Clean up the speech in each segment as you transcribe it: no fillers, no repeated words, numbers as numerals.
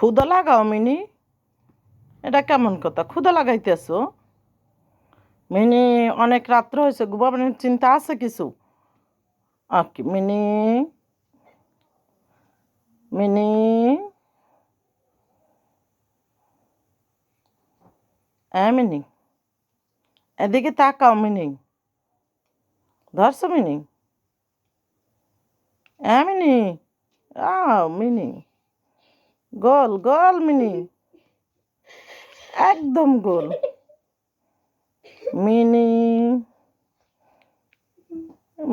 ক্ষুধা লাগাও মিনি, এটা কেমন কথা? ক্ষুধা লাগাইতেছো মিনি? অনেক রাত্র হয়েছে, ঘুমাবার চিন্তা আছে কিছু? ওকে মিনি, মিনি, মিনি, এদিকে তাকাও মিনি। ধরছো মিনি? মিনি, মিনি, গোল গোল মিনি, একদম গোল মিনি।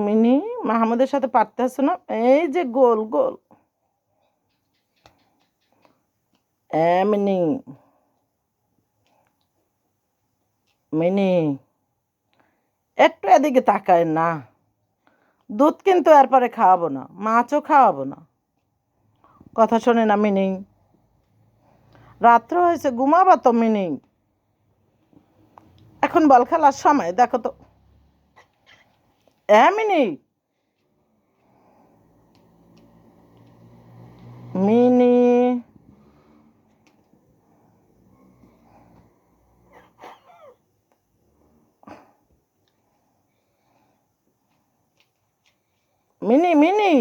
মিনি মাহমুদের সাথে পারতেছো না? এই যে গোল গোল। মিনি, মিনি, একটু এদিকে তাকায় না। দুধ কিন্তু এরপরে খাওয়াবো না, মাছও খাওয়াবো না। কথা শোনে না মিনি। রাত্র হয়েছে, ঘুমাবা তো মিনি। এখন বল খেলার সময়, দেখো তো। Mini, mini, mini, mini.